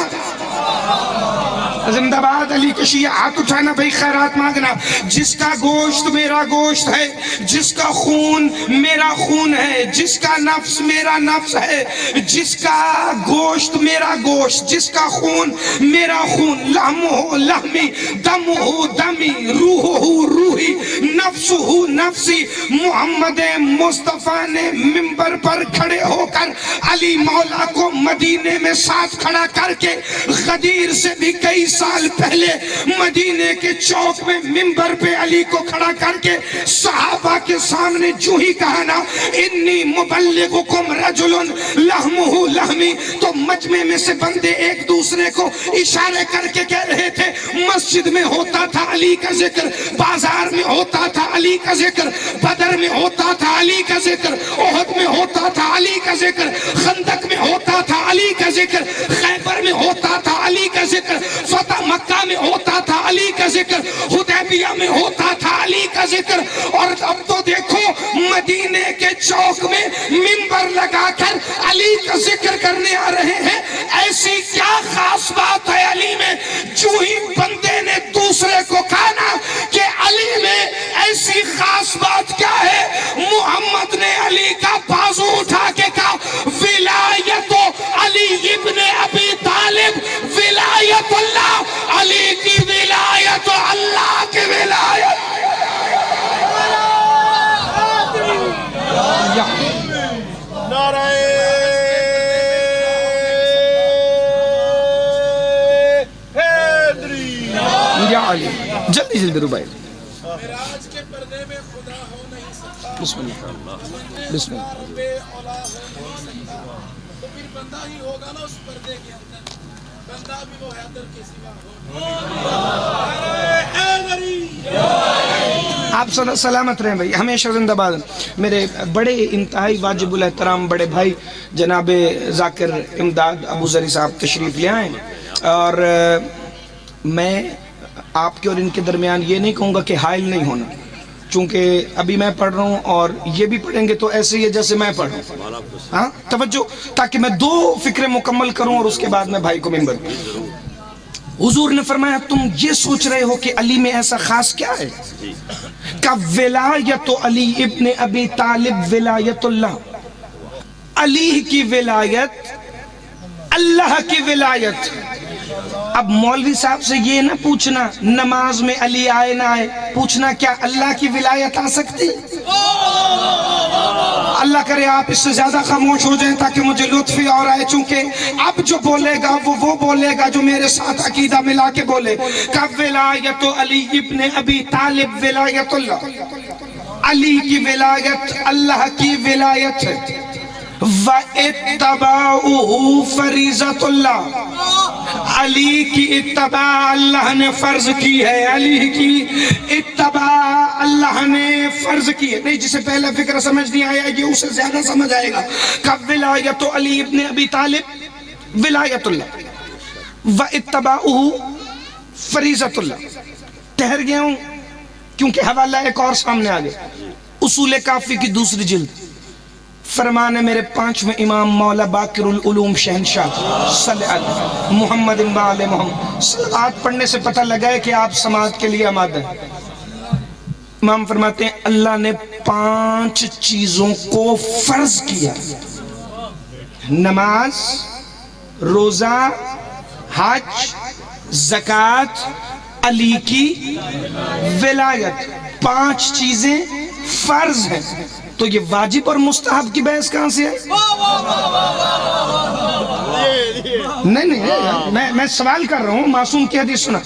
زندہ باد علی کے شیعہ، ہاتھ اٹھانا بھائی خیرات مانگنا، جس کا گوشت میرا گوشت ہے، جس کا خون میرا خون ہے، جس کا نفس میرا نفس ہے، جس کا گوشت میرا گوشت، جس کا خون میرا خون، لحمہ لحمی دمہ دمی روحہ روحی نفسہ نفسی۔ محمد مصطفیٰ نے منبر پر کھڑے ہو کر علی مولا کو مدینے میں ساتھ کھڑا کر کے غدیر سے بھی کئی سال پہلے مدینے کے چوک میں منبر پہ علی کو کھڑا کر کے صحابہ کے سامنے جو ہی کہا نا انی مبلغکم رجل لحمہ لحمی، تو مجمع میں سے بندے ایک دوسرے کو اشارے کر کے کہہ رہے تھے، مسجد میں ہوتا تھا علی کا ذکر، بازار میں ہوتا تھا علی کا ذکر، بدر میں ہوتا تھا علی کا ذکر، احد میں ہوتا تھا علی کا ذکر، خندق میں ہوتا تھا علی کا ذکر، خیبر میں ہوتا تھا علی کا ذکر، فتح مکہ میں ہوتا تھا علی کا ذکر، حدیبیہ میں ہوتا تھا علی کا ذکر، اور اب تو دیکھو مدینے کے چوک میں منبر لگا کر علی کا ذکر کرنے آ رہے ہیں۔ ایسی کیا خاص بات ہے علی میں؟ جو ہی بندے نے دوسرے کو کہا نا کہ علی میں ایسی خاص بات کیا ہے، محمد نے علی کا بازو اٹھا کے کہا ولایت علی ابن ابی طالب ولایت اللہ، علی کی ولایت اللہ کی ولایت۔ نعرہ حیدری، یا علی، جلدی جلدی روبائی، معراج کے پردے میں خدا ہو نہیں سکتا، بسم اللہ بسم اللہ۔ بے اولا ہو نہیں سکتا، تو پھر بندہ ہی ہوگا نا اس پردے کے اندر، بندہ بھی وہ حیدر کے سوا ہو۔ نعرہ حیدری آپ سلامت رہیں بھائی، ہمیشہ زندہ باد۔ میرے بڑے انتہائی واجب الاحترام بڑے بھائی جناب ذاکر امداد ابو ذری صاحب تشریف لے آئیں، اور میں آپ کے اور ان کے درمیان یہ نہیں کہوں گا کہ حائل نہیں ہونا، چونکہ ابھی میں پڑھ رہا ہوں اور یہ بھی پڑھیں گے تو ایسے ہی ہے جیسے میں پڑھ رہا ہوں۔ ہاں توجہ، تاکہ میں 2 فکریں مکمل کروں اور اس کے بعد میں بھائی کو ممبر۔ حضور نے فرمایا تم یہ سوچ رہے ہو کہ علی میں ایسا خاص کیا ہے؟ کہ ولایت علی ابن ابی طالب ولایت اللہ، علی کی ولایت اللہ کی ولایت۔ اب مولوی صاحب سے یہ نہ پوچھنا نماز میں علی آئے نہ آئے، پوچھنا کیا اللہ کی ولایت آ سکتی؟ اللہ کرے آپ اس سے زیادہ خاموش ہو جائیں تاکہ مجھے لطف اور آئے، چونکہ اب جو بولے گا وہ بولے گا جو میرے ساتھ عقیدہ ملا کے بولے۔ کہ ولایت علی ابن ابی طالب ولایت اللہ، علی کی ولایت اللہ کی ولایت ہے۔ وَاتَّبَاعُهُ فَرِيضَةُ اللَّهِ، علی کی اتباع اللہ نے فرض کی ہے، علی کی اتباع اللہ نے فرض کی ہے۔ نہیں جسے پہلے فکر سمجھ نہیں آیا یہ اسے زیادہ سمجھ آئے گا۔ کہ ولایت علی ابن ابی طالب ولایت اللہ، وَاتَّبَاعُهُ فَرِيضَةُ اللَّهِ۔ ٹھہر گیا ہوں کیونکہ حوالہ ایک اور سامنے آ گیا، اصول کافی کی 2 جلد، فرمان ہے میرے 5ویں امام مولا باقر العلوم شہنشاہ صلی اللہ محمد بآل محمد۔ صلوات پڑھنے سے پتہ لگا ہے کہ آپ سماعت کے لیے آمادہ ہیں۔ امام فرماتے ہیں اللہ نے 5 چیزوں کو فرض کیا، نماز، روزہ، حج، زکوٰۃ، علی کی ولایت، 5 چیزیں فرض ہیں۔ تو یہ واجب اور مستحب کی بحث کہاں سے ہے؟ نہیں میں سوال کر رہا ہوں، معصوم کی حدیث سنا۔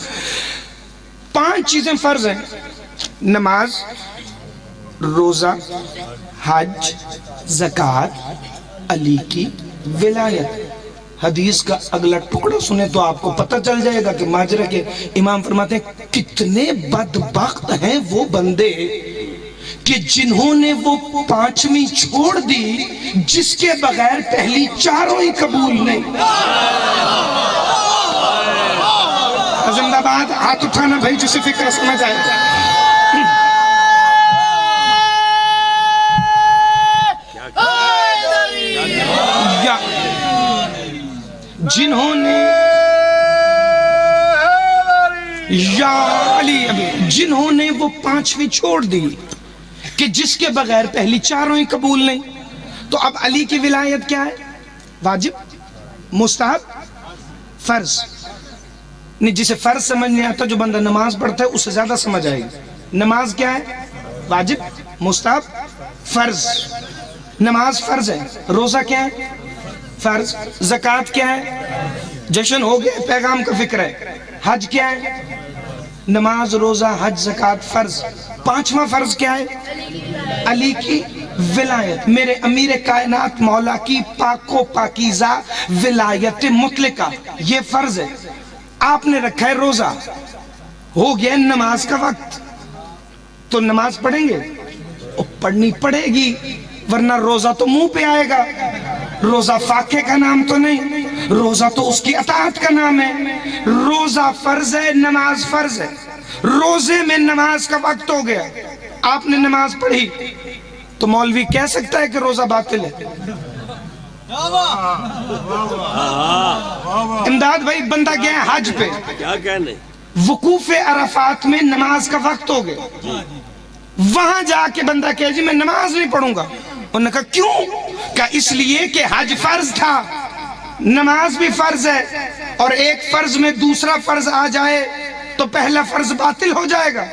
5 چیزیں فرض ہیں، نماز، روزہ، حج، زکوٰۃ، علی کی ولایت۔ حدیث کا اگلا ٹکڑا سنیں تو آپ کو پتہ چل جائے گا کہ ماجرا کے امام فرماتے ہیں کتنے بدبخت ہیں وہ بندے کہ جنہوں نے وہ 5ویں چھوڑ دی جس کے بغیر پہلی 4 ہی قبول نہیں۔ زندہ باد، ہاتھ اٹھانا بھائی جسے فکر سمجھ آئے۔ جنہوں نے یا علی جنہوں نے وہ 5ویں چھوڑ دی کہ جس کے بغیر پہلی 4 ہی قبول نہیں، تو اب علی کی ولایت کیا ہے؟ واجب، مستحب، فرض۔ نہیں جسے فرض سمجھ نہیں آتا جو بندہ نماز پڑھتا ہے اسے زیادہ سمجھ آئے گی۔ نماز کیا ہے؟ واجب، مستحب، فرض۔ نماز فرض ہے، روزہ کیا ہے؟ فرض۔ زکوٰۃ کیا ہے؟ جشن ہو گیا، پیغام کا فکر ہے۔ حج کیا ہے؟ نماز، روزہ، حج، زکوٰۃ، فرض۔ 5واں فرض کیا ہے؟ علی کی ولایت، میرے امیر کائنات مولا کی پاک و پاکیزہ ولایت مطلقہ، یہ فرض ہے۔ آپ نے رکھا ہے روزہ، ہو گیا نماز کا وقت، تو نماز پڑھیں گے؟ پڑھنی پڑے گی، ورنہ روزہ تو منہ پہ آئے گا۔ روزہ فاقے کا نام تو نہیں، روزہ تو اس کی اطاعت کا نام ہے۔ روزہ فرض ہے، نماز فرض ہے۔ روزے میں نماز کا وقت ہو گیا، آپ نے نماز پڑھی تو مولوی کہہ سکتا ہے کہ روزہ باطل ہے؟ امداد بھائی، بندہ گیا ہے حج پہ، کیا کہنے، وقوف عرفات میں نماز کا وقت ہو گیا، وہاں جا کے بندہ کہے جی میں نماز نہیں پڑھوں گا۔ انہوں نے کہا کیوں؟ کہا اس لیے کہ حج فرض تھا، نماز بھی فرض ہے، اور ایک فرض میں دوسرا فرض آ جائے تو پہلا فرض باطل ہو جائے گا۔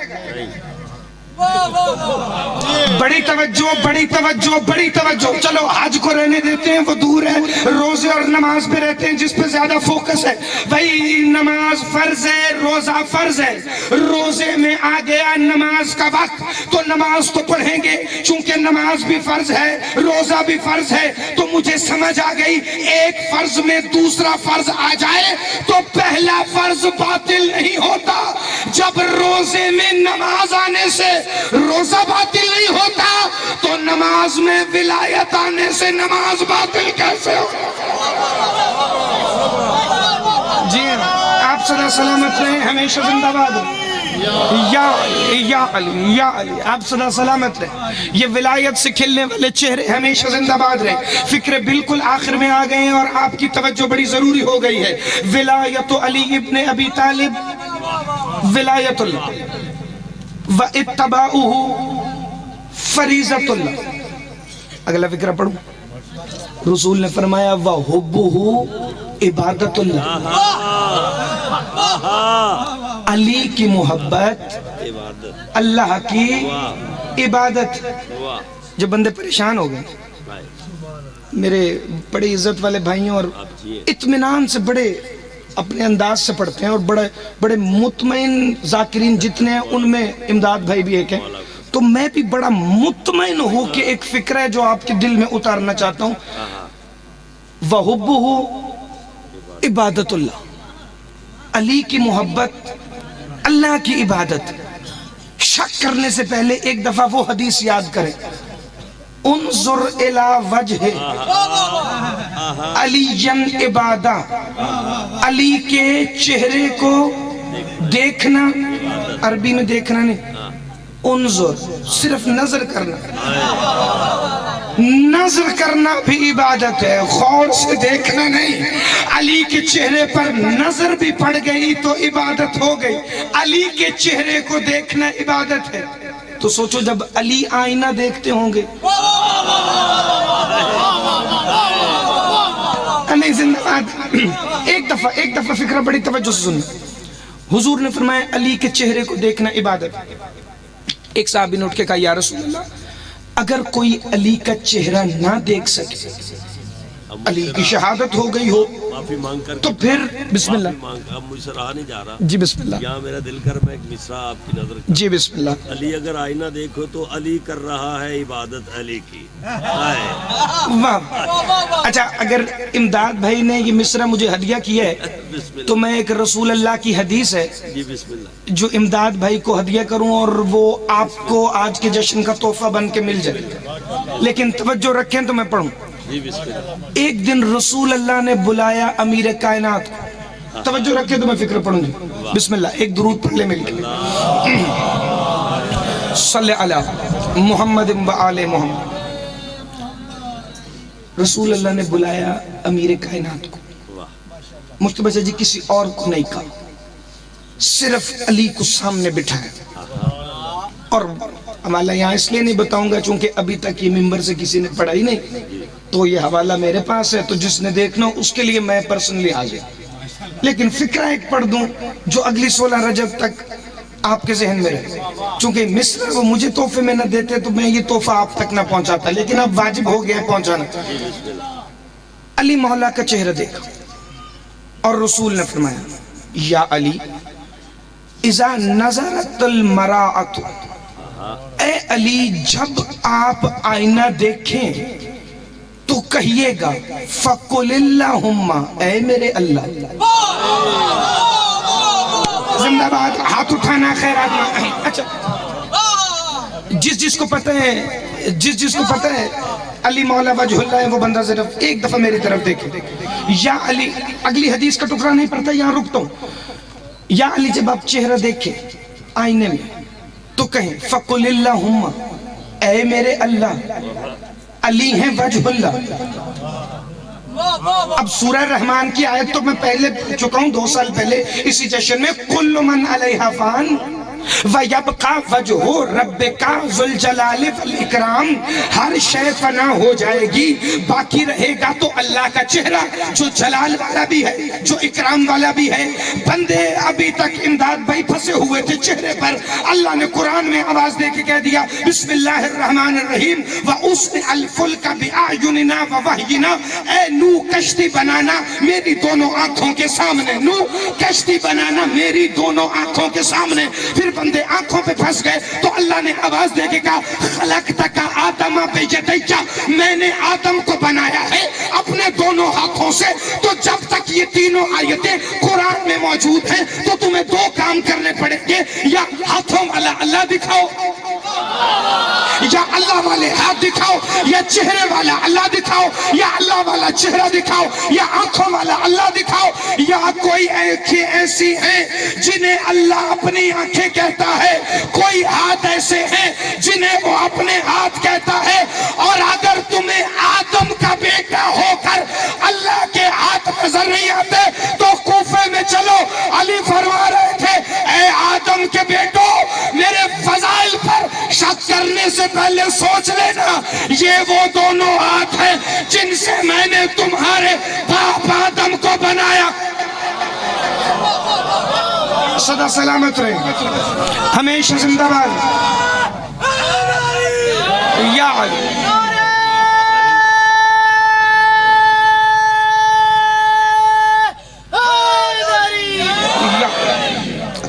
بڑی توجہ، بڑی توجہ، بڑی توجہ. چلو حج کو رہنے دیتے ہیں، وہ دور ہے. روزے اور نماز پہ رہتے ہیں جس پہ زیادہ فوکس ہے. بھائی نماز فرض ہے، روزہ فرض ہے. روزے میں آ گیا نماز کا وقت تو نماز تو پڑھیں گے، چونکہ نماز بھی فرض ہے، روزہ بھی فرض ہے. تو مجھے سمجھ آ گئی ایک فرض میں دوسرا فرض آ جائے تو پہلا فرض باطل نہیں ہوتا. جب روزے میں نماز آنے سے روزہ باطل نہیں ہوتا تو نماز میں ولایت آنے سے نماز باطل کیسے ہو؟ جی آپ سدا سلامت رہیں، ہمیشہ زندہ باد ہو. یا علی آپ سدا سلامت رہیں. یہ ولایت سے کھلنے والے چہرے ہمیشہ زندہ باد رہیں. فکر بالکل آخر میں آ گئے ہیں اور آپ کی توجہ بڑی ضروری ہو گئی ہے. ولایت علی ابن ابی طالب، ولایت اللہ و اتباعہ فریضۃ اللہ. اگلا فکرہ پڑھوں. رسول نے فرمایا وَحُبُّهُ عبادت اللہ. علی کی محبت اللہ کی عبادت. جب بندے پریشان ہو گئے، میرے بڑے عزت والے بھائیوں اور اطمینان سے بڑے اپنے انداز سے پڑھتے ہیں اور بڑے مطمئن ذاکرین جتنے ہیں ان میں امداد بھائی بھی ایک ہے، تو میں بھی بڑا مطمئن ہوں کہ ایک فکر ہے جو آپ کے دل میں اتارنا چاہتا ہوں. وَحُبُّهُ عبادت اللہ. علی کی محبت اللہ کی عبادت. شک کرنے سے پہلے ایک دفعہ وہ حدیث یاد کریں. انظر الی وجہ علی عبادہ. علی کے چہرے کو دیکھنا، عربی میں دیکھنا نہیں، انظر صرف نظر کرنا. نظر کرنا بھی عبادت ہے، غور سے دیکھنا نہیں. علی کے چہرے پر نظر بھی پڑ گئی تو عبادت ہو گئی. علی کے چہرے کو دیکھنا عبادت ہے. تو سوچو جب علی آئینہ دیکھتے ہوں گے، نہیں زندہ باد. ایک دفعہ فکرہ بڑی توجہ سے سننا. حضور نے فرمایا علی کے چہرے کو دیکھنا عبادت. ایک صحابی نے اٹھ کے کہا یا رسول اللہ اگر کوئی علی کا چہرہ نہ دیکھ سکے، علی کی شہادت ہو گئی ہو معافی مانگ کر تو پھر بسم اللہ. اب مجھ سے رہا نہیں جا رہا. جی بسم اللہ. یہاں میرا دل کر میں ایک مصرع آپ کی نظر کر. جی بسم اللہ. علی اگر آئینہ دیکھو تو علی کر رہا ہے عبادت علی کی. واہ. اچھا اگر امداد بھائی نے یہ مصرع مجھے ہدیہ کیا ہے تو میں ایک رسول اللہ کی حدیث ہے جی بسم اللہ جو امداد بھائی کو ہدیہ کروں اور وہ آپ کو آج کے جشن کا تحفہ بن کے مل جائے. لیکن توجہ رکھیں تو میں پڑھوں. جی بسم اللہ. ایک دن رسول اللہ نے بلایا امیر کائنات کو. توجہ رکھیں تو میں فکر پڑھوں گی. بسم اللہ. ایک درود پڑھ لے مل کے. صلی علی محمد و آل محمد. رسول اللہ نے بلایا امیر کائنات کو. مجتبی سے جی کسی اور کو نہیں کہا، صرف علی کو سامنے بٹھایا. اور حوالہ یہاں اس لیے نہیں بتاؤں گا چونکہ ابھی تک یہ ممبر سے کسی نے پڑھا ہی نہیں، تو یہ حوالہ میرے پاس ہے، تو جس نے دیکھنا اس کے لیے میں پرسنلی حاضر. لیکن فکرہ ایک پڑھ دوں جو اگلی 16 رجب تک آپ کے ذہن میں رہے. چونکہ مصر وہ مجھے تحفے میں نہ دیتے تو میں یہ تحفہ آپ تک نہ پہنچاتا، لیکن اب واجب ہو گیا پہنچانا. علی مولا کا چہرہ دیکھا اور رسول نے فرمایا یا علی اذا نظرت المراۃ، اے علی جب آپ آئینہ دیکھیں تو کہیے گا فقل اللہم، اے میرے اللہ. زندہ باد. ہاتھ اٹھانا خیرات. اچھا جس کو پتہ ہے علی مولا وجہ اللہ ہے وہ بندہ صرف ایک دفعہ میری طرف دیکھے. یا علی، اگلی حدیث کا ٹکڑا نہیں پڑھتا، یہاں رکتا ہوں. یا علی جب آپ چہرہ دیکھیں آئینے میں تو کہیں فقل اللہم، اے میرے اللہ. علی ہیں وجہ اللہ. اب سورہ رحمان کی آیت تو میں پہلے پڑھ چکا ہوں 2 سال پہلے اسی جشن میں. کل من علیہا فان وَيَبْقَى وَجْهُ رَبِّكَ ذُو الْجَلَالِ وَالْإِكْرَامِ، ہر شے فنا ہو جائے گی، باقی رہے گا تو اللہ کا چہرہ جو جلال والا بھی ہے، جو اکرام والا بھی ہے۔ بندے ابھی تک امداد بھائی پھنسے ہوئے تھے چہرے پر، اللہ نے قرآن میں آواز دے کے کہہ دیا بسم اللہ الرحمن الرحیم وَأُصْنِعَ الْفُلْكَ بِأَعْيُنِنَا وَوَحْيِنَا، اے نو کشتی بنانا میری دونوں آنکھوں کے سامنے، نو کشتی بنانا میری دونوں آنکھوں کے سامنے۔ پھر بندے آنکھوں پہ پھنس گئے تو اللہ نے آواز دے کے کہا خلقتک آدم بیدیک، میں نے آدم کو بنایا ہے اپنے دونوں ہاتھوں سے۔ تو جب تک یہ تینوں آیتیں قرآن میں موجود ہیں تو تمہیں دو کام کرنے پڑیں گے، یا ہاتھوں والا اللہ دکھاؤ، یا اللہ والے ہاتھ دکھاؤ، یا چہرے والا اللہ دکھاؤ، یا اللہ والا چہرہ دکھاؤ، یا آنکھوں والا اللہ دکھاؤ۔ یا کوئی آنکھیں ایسی ہیں جنہیں اللہ اپنی آنکھیں کہتا ہے، کوئی ہاتھ ایسے ہیں جنہیں وہ اپنے ہاتھ کہتا ہے، اور اگر تمہیں آدم کا بیٹا ہو کر اللہ کے ہاتھ نظر نہیں آتے تو کوفے میں چلو، علی فرما رہے تھے اے آدم کے بیٹو میرے فضائل پر شک کرنے سے پہلے سوچ لینا، یہ وہ دونوں ہاتھ ہیں جن سے میں نے تمہارے باپ آدم کو بنایا۔ صدا سلامت رہے، ہمیشہ زندہ باد یا علی۔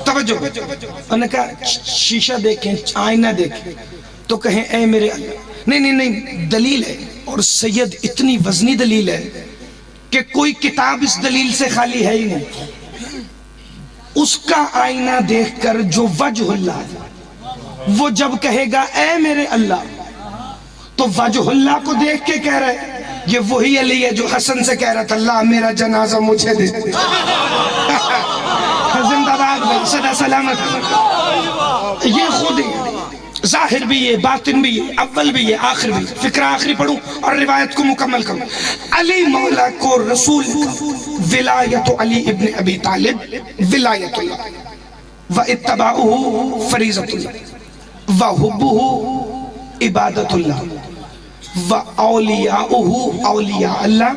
توجہ، انہوں نے کہا شیشہ دیکھیں، آئینہ دیکھیں تو کہیں اے میرے اللہ، نہیں دلیل ہے، اور سید اتنی وزنی دلیل ہے کہ کوئی کتاب اس دلیل سے خالی ہے ہی نہیں۔ اس کا آئینہ دیکھ کر جو وجہ اللہ ہے، وہ جب کہے گا اے میرے اللہ، تو وجہ اللہ کو دیکھ کے کہہ رہے یہ وہی علی ہے جو حسن سے کہہ رہا تھا اللہ میرا جنازہ مجھے دے۔ زندہ باد بھائی، صدا سلامت۔ یہ خود ہی ظاہر بھی ہے، باطن بھی ہے، اول بھی ہے، آخر بھی ہے۔ فکرہ آخری پڑھوں اور روایت کو مکمل کروں۔ علی مولا کو رسول ولایت علی ابن ابی طالب ولایت اللہ، واتباعہ فریضۃ اللہ، وحبہ عبادت اللہ، وَأَوْلِيَاؤُهُ اولیاء اللہ،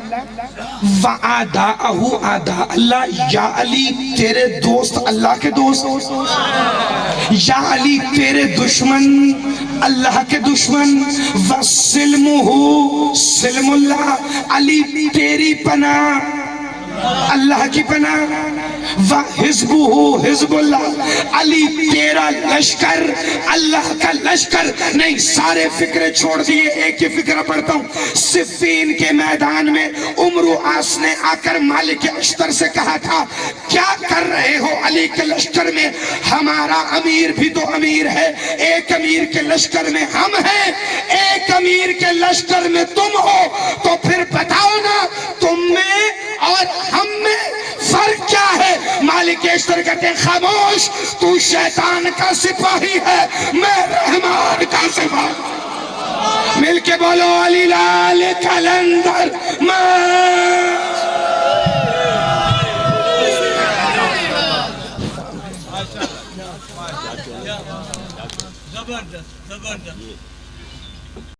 وَعَدَاءَهُ عَدَاء اللہ۔ یا علی تیرے دوست اللہ کے دوست، یا علی تیرے دشمن اللہ کے دشمن، وَسِلْمُهُ سلم اللہ، علی تیری پناہ اللہ کی پناہ، وَحِزْبُهُ حزب اللہ، علی تیرا لشکر اللہ کا لشکر۔ نہیں سارے فکرے چھوڑ دیے، ایک ہی فکرہ پڑھتا ہوں۔ صفین کے میدان میں عمرو عاص نے آ کر مالک اشتر سے کہا تھا کیا کر رہے ہو علی کے لشکر میں؟ ہمارا امیر بھی تو امیر ہے، ایک امیر کے لشکر میں ہم ہیں، ایک امیر کے لشکر میں تم ہو، تو پھر بتاؤ نا تم میں اور ہم میں فرق کیا ہے؟ مالک اشتر کہتے ہیں خاموش، تو شیطان کا سپاہی ہے، میں رحمان کا سپاہی۔ مل کے بولو علی لال کلندر زبردست زبردست۔